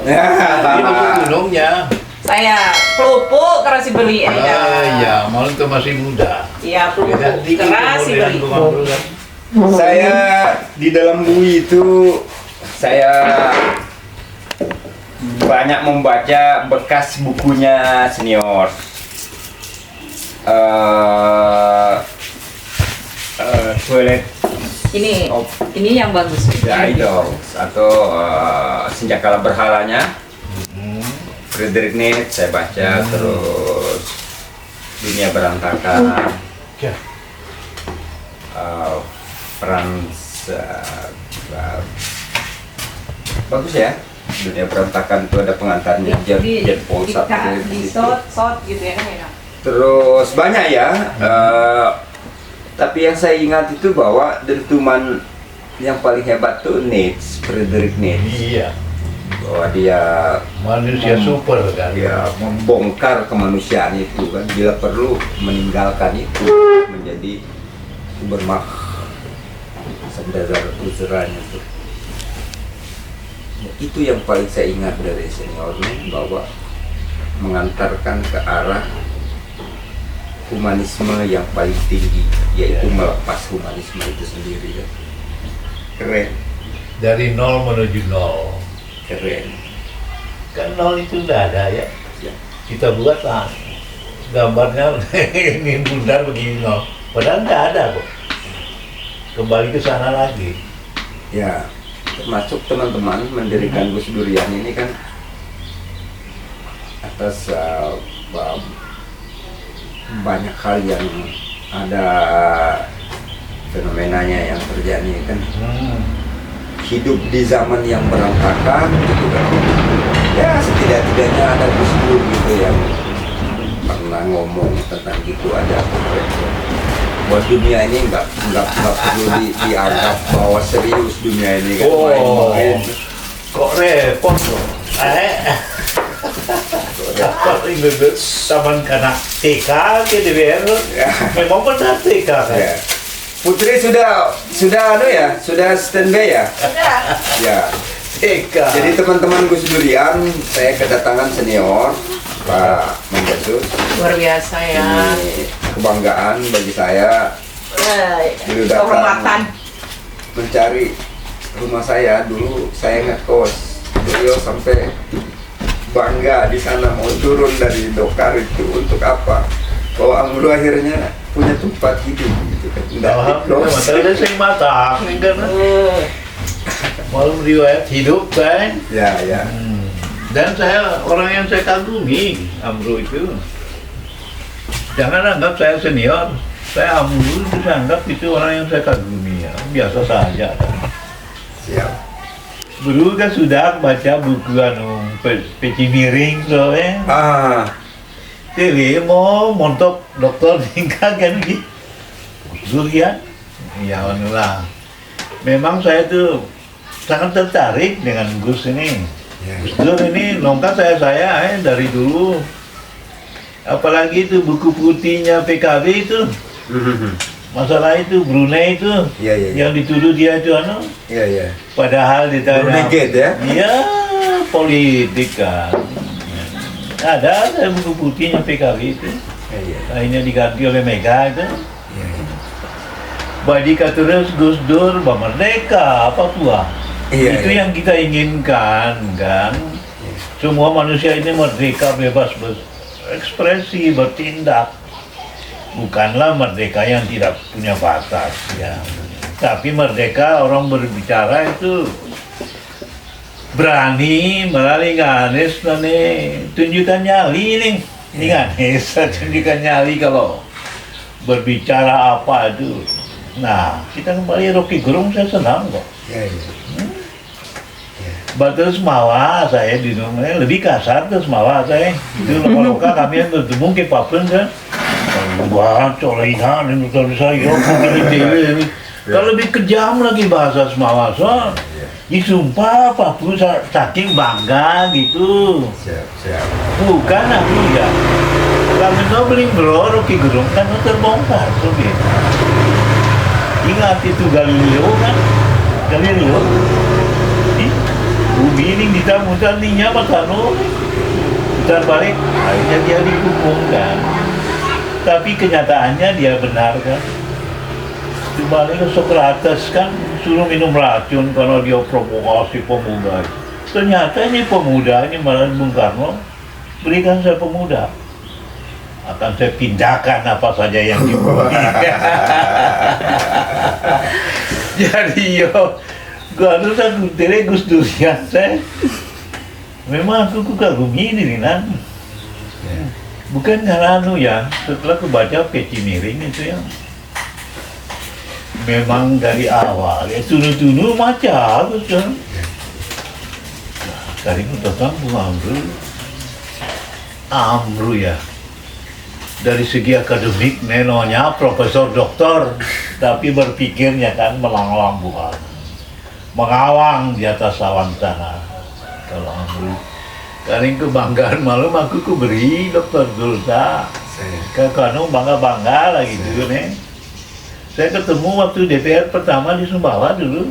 Ya, Ini sama. gunungnya. Saya pelupuk kerasi beli Ah, ya. iya, malah itu masih muda. Iya, Beda pelupuk dikit kerasi kemudian beli. gua ngambil kan. Saya di dalam bui itu saya banyak membaca bekas bukunya senior. Toilet Ini, of ini yang bagus. the Idols atau Senjakala Berhalanya Friedrich Nietzsche saya baca, terus Dunia Berantakan Ya. Franz bagus ya. Dunia Berantakan itu ada pengantarnya Jan Paul Sartre di di situ. shot gitu ya kan enak. Terus banyak ya, tapi yang saya ingat itu bahwa dentuman yang paling hebat tuh Nietzsche, Friedrich Nietzsche, Iya, bahwa dia manusia super kan. membongkar kemanusiaan itu kan, bila perlu meninggalkan itu menjadi sumber dasar usurannya itu. Itu yang paling saya ingat dari seniornya, bahwa mengantarkan ke arah humanisme yang paling tinggi, yaitu melepas humanisme itu sendiri kan. Keren, Dari nol menuju nol. keren. Kan nol itu udah ada ya. Ya. Kita buat gambarnya ini bundar begini nol. Padahal nggak ada kok. Kembali ke sana lagi. Ya, termasuk teman-teman mendirikan Gus Durian ini kan atas banyak hal yang ada fenomenanya yang terjadi kan, hidup di zaman yang berantakan gitu kan. Ya setidak-tidaknya ada Gus Dur gitu yang pernah ngomong tentang gitu aja. Buat dunia ini nggak perlu dianggap bahwa serius dunia ini kan, main-main. Kok repot loh. Dapat ini taman kanak TK gitu biar Ya. memang benar TK kan. Ya. Putri sudah standby ya. Sudah. Ya. TK. Jadi teman-teman Gus Durian, saya kedatangan senior Pak Mendesus. Luar biasa ya. Ini kebanggaan bagi saya dulu datang Kehormatan. mencari rumah saya. Dulu saya ngekos, beliau sampai bangga di sana mau turun dari dokar itu untuk apa? Bahwa Amru akhirnya punya tempat hidup gitu kan. Nggak Alhamdulillah, dikos. masalahnya saya matak nih kan. Malam riwayat hidup kan. Ya, ya. Dan saya orang yang saya kagumi, Amru itu. Jangan anggap saya senior, saya Amru itu saya anggap itu orang yang saya kagumi ya. Biasa saja. Siap. Dulu kan sudah baca buku Peci Miring soalnya. Ah, Jadi mau montok dokter tingkat kan gitu. Durian, ya lah. Memang saya tuh sangat tertarik dengan Gus ini. ya. Gus Dur ini nongkat saya dari dulu. Apalagi itu buku putihnya PKB itu, masalah itu Brunei itu, Iya, iya, iya. yang dituduh dia itu Iya, iya. padahal ditanya. Brunei Gate ya? Iya, politik kan. Ada buku putihnya PKB itu. Iya, iya. Akhirnya diganti oleh Mega itu. Iya, iya. Badika terus Gus Dur merdeka Papua. Iya, Itu iya. yang kita inginkan kan. Semua manusia ini merdeka bebas berekspresi, bertindak. Bukanlah merdeka yang tidak punya batas ya. Tapi merdeka orang berbicara itu berani melalui Ganes tunjukkan nyali nih. Ini Ganes tunjukkan nyali kalau berbicara apa itu. Nah, kita kembali Rocky Gerung, saya senang kok. Iya, iya. Batas mawa saya di rumahnya lebih kasar terus mawa saya. Itu loka-loka kami yang bertemu ke Papua kan. Wah, colehan ini kalau saya begini dewe ini. Kalau lebih kejam lagi bahasa Semawa so. Ya sumpah Papua saking bangga gitu. Siap, siap. Bukan aku ya. Kami tuh beli bro Rocky Gerung kan terbongkar tuh gitu. Ingat itu Galileo kan? Galileo. bumi ini ditamutan ninya matano. Putar balik, akhirnya dia dikumpulkan. Tapi kenyataannya dia benar kan. Dibalik Socrates kan suruh minum racun karena dia provokasi pemuda. Ternyata ini pemuda ini malah Bung Karno, berikan saya pemuda, akan saya pindahkan apa saja yang diberikan. Jadi yo, gua harus aku Gus Durian saya. Memang aku kagumi ini nan. Bukan karena ya, setelah aku baca peci miring itu ya. Memang dari awal ya tunu-tunu macam terus kan. Kali itu datang Bu Amru ya. Dari segi akademik nenonya profesor doktor, tapi berpikirnya kan melanglang bukan. Mengawang di atas awan sana. Kalau Amru. Kali kebanggaan malam aku beri Dokter Zulza. Karena bangga-bangga lagi gitu nih. Saya ketemu waktu DPR pertama di Sumbawa dulu.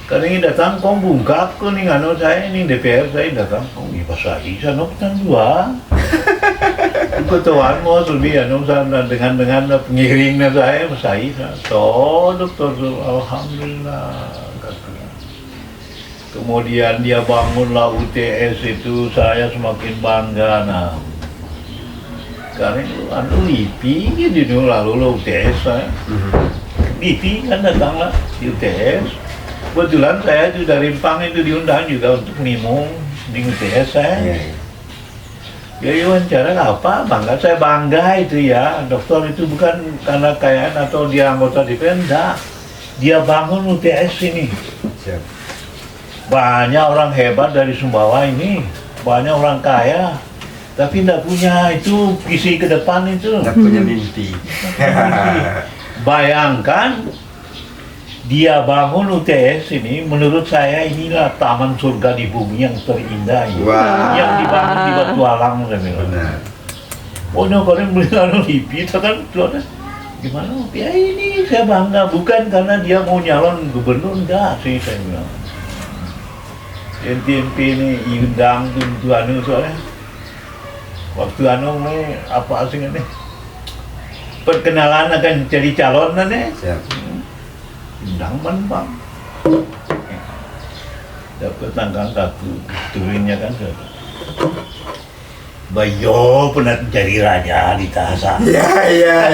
Karena ini datang kong bungkap ko nih ano saya ini DPR saya datang kong ibasahi sana petang dua. Ketuaan mo sudah ano sana dengan pengiringnya saya masahi sana. So Dokter alhamdulillah. Kemudian dia bangunlah UTS itu saya semakin bangga nah. Karena anu LIPI gitu lalu lo UTS saya. LIPI kan datanglah di UTS. Kebetulan saya itu dari Rimpang itu diundang juga untuk nimung di UTS saya. Ya wawancara apa? Bangga saya bangga itu ya. Dokter itu bukan karena kayaan atau dia anggota DPR enggak. Dia bangun UTS ini. Banyak orang hebat dari Sumbawa ini, banyak orang kaya. Tapi tidak punya itu visi ke depan itu. Tidak punya mimpi. Bayangkan dia bangun UTS ini, menurut saya inilah taman surga di bumi yang terindah ini. Wow. Yang dibangun di Batu Alang. Benar. Oh, kalian beli anu LIPI, kan gimana? Ya ini saya bangga, bukan karena dia mau nyalon gubernur, enggak sih saya bilang. NTMP ini diundang tuh anu soalnya. Waktu anu nih apa sih ini perkenalan akan jadi calon nih undang bang dapat tanggang kaku turunnya kan Bayo pernah jadi raja di Tahasa Ya.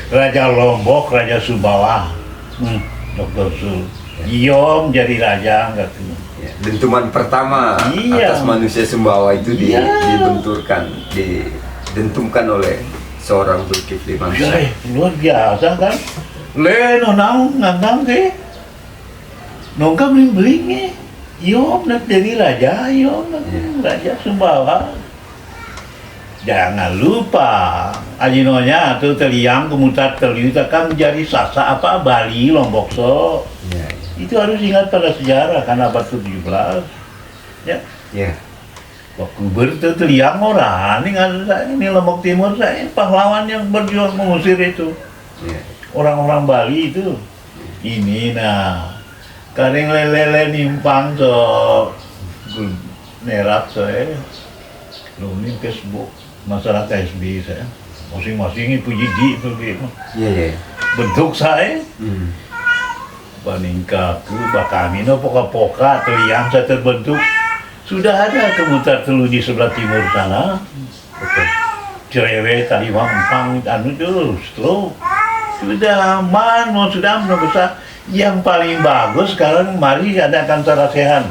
Raja Lombok, Raja Sumbawa Dr. Sul Yom jadi raja gitu. Dentuman pertama atas manusia Sumbawa itu didentumkan oleh seorang Zulkifli Mansur. Luar biasa kan? Nonang ngangang ke? Nongka beli-beli nih. Yom nak jadi raja, raja Sumbawa. Jangan lupa, ajinonya tuh teliang kemutat teliuta kan menjadi sasa apa Bali Lombok so. Itu harus ingat pada sejarah kan abad ke-17. Ya. Waktu berteliang orang ini Lombok Timur saya pahlawan yang berjuang mengusir itu. Orang-orang Bali itu. Ini nah karing lele nimpang so nerat saya. Ini Facebook masalah KSB saya. Masing-masing itu jijik itu gitu. Bentuk saya. Paningkaku bakami no poka-poka teliang saya terbentuk sudah ada kemutar telu di sebelah timur sana. Betul. Cerewet tadi wampang anu dulu stroke sudah aman mau sudah besar yang paling bagus sekarang mari adakan sarasehan.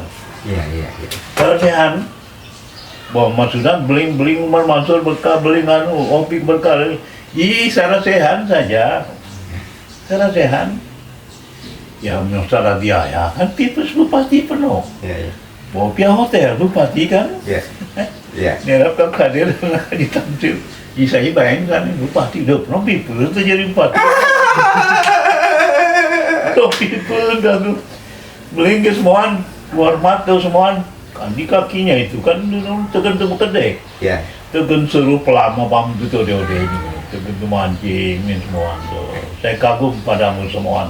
Sarasehan bahwa sudah beling Umar Mansur berkah beling anu opik berkah sarasehan saja sarasehan. Ya masalah dia ya kan tipes bupati penuh. Bawa pihak hotel bupati kan. Nerap kan kader ditampil. Saya bayangkan bupati udah pernah people itu jadi bupati. People dah tu beling ke semuaan, hormat ke semuaan. Kan di kakinya itu kan tekan temu kedai. Tekan seru pelama pam itu dia ini. Tekan mancing semua. Saya kagum padamu semua.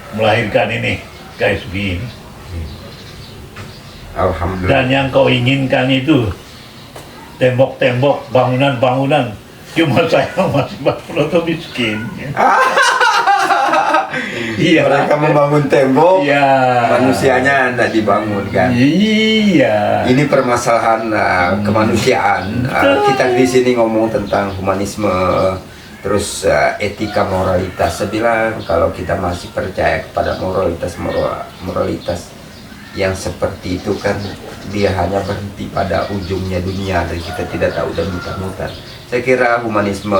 Melahirkan ini KSB ini. Alhamdulillah. Dan yang kau inginkan itu tembok-tembok, bangunan-bangunan, cuma saya masih Prapto miskin. Iya. Mereka membangun tembok, Iya. manusianya tidak dibangun kan. Iya. Ini permasalahan kemanusiaan. Kita di sini ngomong tentang humanisme, terus etika moralitas. Saya bilang kalau kita masih percaya kepada moralitas yang seperti itu kan, dia hanya berhenti pada ujungnya dunia dan kita tidak tahu dan mutar-mutar. Saya kira humanisme,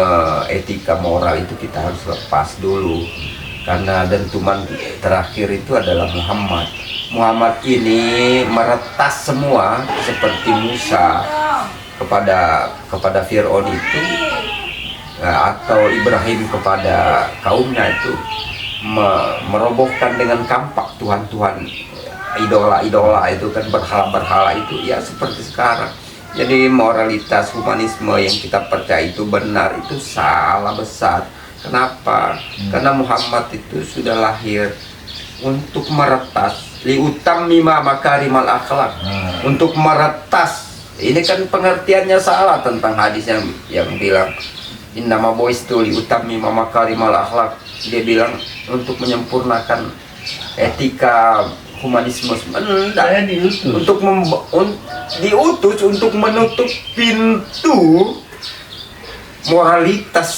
etika, moral itu kita harus lepas dulu, karena dentuman terakhir itu adalah Muhammad. Muhammad ini meretas semua seperti Musa kepada Fir'aun itu, atau Ibrahim kepada kaumnya itu, merobohkan dengan kampak Tuhan-Tuhan, idola-idola itu kan, berhala-berhala itu ya seperti sekarang. Jadi moralitas humanisme yang kita percaya itu benar, itu salah besar. Kenapa? Karena Muhammad itu sudah lahir untuk meretas, liutammima makarimal akhlak, untuk meretas. Ini kan pengertiannya salah tentang hadis yang bilang innama bu'istu liutammima makarimal akhlak. Dia bilang untuk menyempurnakan etika humanisme. Saya diutus. Diutus untuk menutup pintu moralitas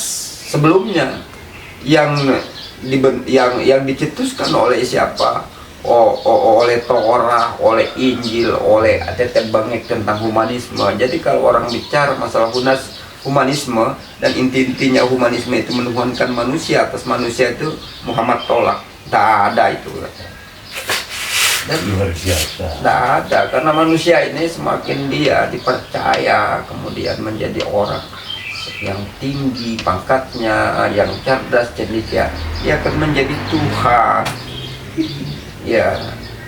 sebelumnya yang dicetuskan oleh siapa? Oleh Torah, oleh Injil, oleh teteh bengek tentang humanisme. Jadi kalau orang bicara masalah humanisme dan intinya humanisme itu menuhankan manusia atas manusia, itu Muhammad tolak. Tak ada itu. Dan Luar biasa. tidak ada, karena manusia ini semakin dia dipercaya kemudian menjadi orang yang tinggi pangkatnya, yang cerdas, cendekia, dia akan menjadi Tuhan. Ya,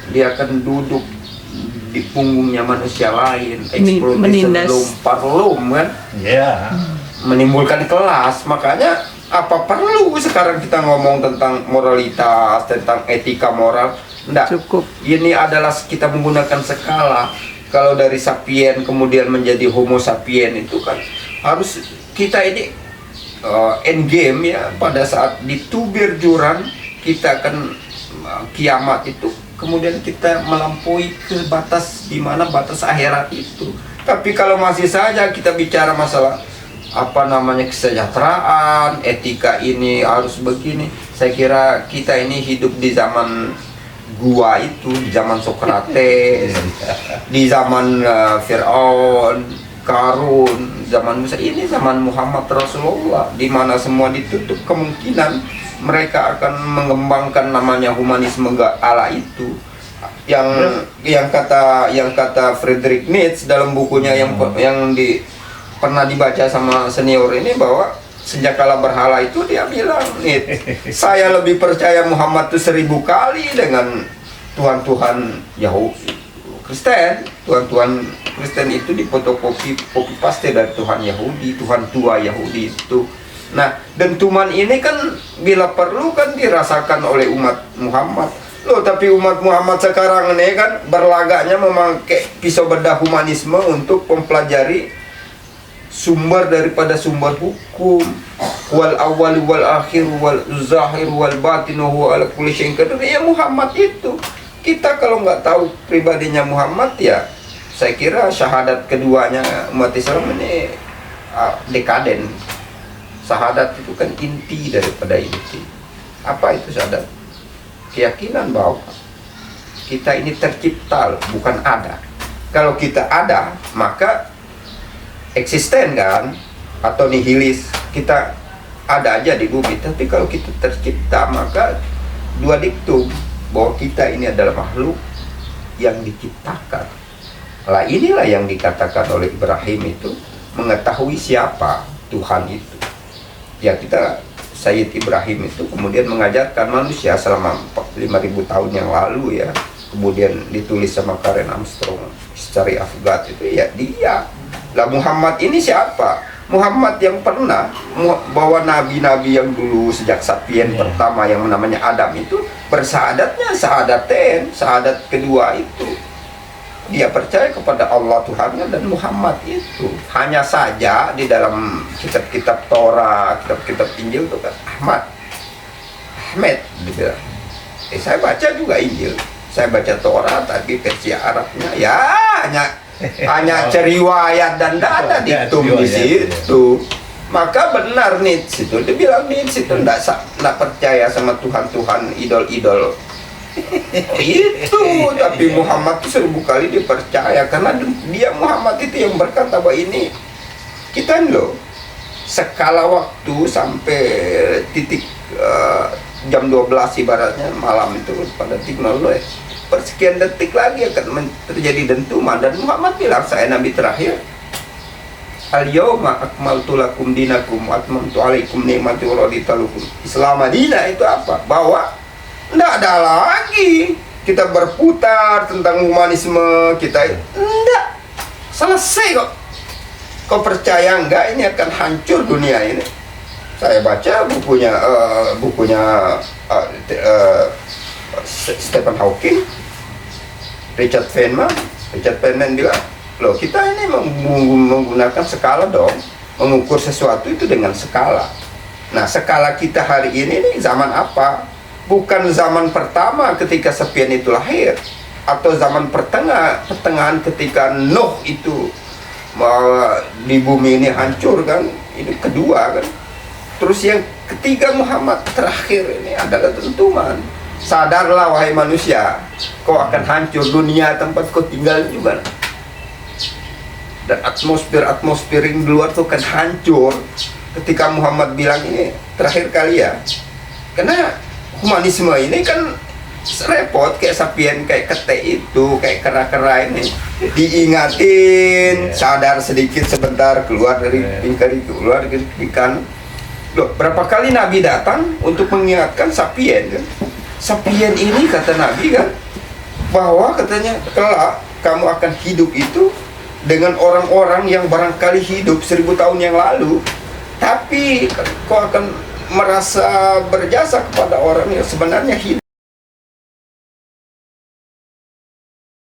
dia akan duduk di punggungnya manusia lain, eksploitasi belum kan, Ya. menimbulkan kelas. Makanya apa perlu sekarang kita ngomong tentang moralitas, tentang etika moral? Enggak. Cukup. Ini adalah kita menggunakan skala. Kalau dari sapien kemudian menjadi homo sapien itu kan harus kita ini end game ya, pada saat ditubir jurang kita akan kiamat itu, kemudian kita melampaui ke batas, di mana batas akhirat itu. Tapi kalau masih saja kita bicara masalah kesejahteraan, etika ini harus begini, saya kira kita ini hidup di zaman gua itu, di zaman Sokrates, di zaman Fir'aun, Karun, zaman Musa. Ini zaman Muhammad Rasulullah, di mana semua ditutup kemungkinan mereka akan mengembangkan namanya humanisme ala itu. Yang kata Friedrich Nietzsche dalam bukunya yang pernah dibaca sama senior ini, bahwa sejak kala berhala itu dia bilang, saya lebih percaya Muhammad itu 1000 kali dengan Tuhan-Tuhan Yahudi Kristen. Tuhan-Tuhan Kristen itu difotokopi, copy paste dari Tuhan Yahudi, Tuhan tua Yahudi itu. Nah, dentuman ini kan bila perlu kan dirasakan oleh umat Muhammad. Loh, tapi umat Muhammad sekarang ini kan berlagaknya memakai pisau bedah humanisme untuk mempelajari sumber daripada sumber hukum. Wal awal wal akhir wal zahir wal batin huwa ala kulli syai'in qadir. Ya Muhammad itu. Kita kalau nggak tahu pribadinya Muhammad, ya saya kira syahadat keduanya umat Islam ini dekaden. Syahadat itu kan inti daripada inti. Apa itu syahadat? Keyakinan bahwa kita ini tercipta, bukan ada. Kalau kita ada, maka eksisten kan, atau nihilis, kita ada aja di bumi. Tapi kalau kita tercipta, maka dua diktum, bahwa kita ini adalah makhluk yang diciptakan. Lah inilah yang dikatakan oleh Ibrahim itu, mengetahui siapa Tuhan itu. Ya, kita Sayyid Ibrahim itu kemudian mengajarkan manusia selama 5.000 tahun yang lalu ya. Kemudian ditulis sama Karen Armstrong secara Afghan itu, ya dia. Lah Muhammad ini siapa? Muhammad yang pernah bawa nabi-nabi yang dulu sejak sapien pertama yang namanya Adam itu bersahadatnya syahadat kedua itu dia percaya kepada Allah Tuhannya dan Muhammad itu. Hanya saja di dalam kitab-kitab Torah, kitab-kitab Injil itu kan Ahmed dibilang. Saya baca juga Injil, saya baca Torah tapi versi Arabnya ya hanya ceriwayat dan data ditum di situ. Maka benar nih situ dia bilang nih situ nggak percaya sama Tuhan idol-idol itu, tapi Muhammad itu 1000 kali dipercaya karena dia Muhammad itu yang berkata bahwa ini kita loh skala waktu sampai titik jam 12 ibaratnya malam itu pada tinggal loh persekian detik lagi akan terjadi dentuman, dan Muhammad bilang saya nabi terakhir. Al-yawma akmaltu lakum dinakum wa atmamtu alaikum ni'mati wa raditu lakum Islam Madinah. Itu apa? Bahwa tidak ada lagi kita berputar tentang humanisme kita, tidak selesai kok. Kau percaya enggak ini akan hancur dunia ini? Saya baca bukunya Stephen Hawking, Richard Feynman bilang, loh kita ini menggunakan skala dong, mengukur sesuatu itu dengan skala. Nah skala kita hari ini nih zaman apa? Bukan zaman pertama ketika Sepian itu lahir, atau zaman pertengahan ketika Nuh itu di bumi ini hancur kan, ini kedua kan. Terus yang ketiga Muhammad terakhir ini adalah dentuman. Sadarlah wahai manusia, kau akan hancur, dunia tempat kau tinggal juga. Dan atmosfer yang di luar itu akan hancur ketika Muhammad bilang ini terakhir kali ya. Karena humanisme ini kan repot kayak Sapien, kayak kete itu, kayak kera-kera ini diingatin, sadar sedikit sebentar, keluar dari pikiran. Loh, berapa kali Nabi datang untuk mengingatkan Sapien kan? Sapien ini kata Nabi kan, bahwa katanya kelak kamu akan hidup itu dengan orang-orang yang barangkali hidup 1000 tahun yang lalu, tapi kau akan merasa berjasa kepada orang yang sebenarnya hidup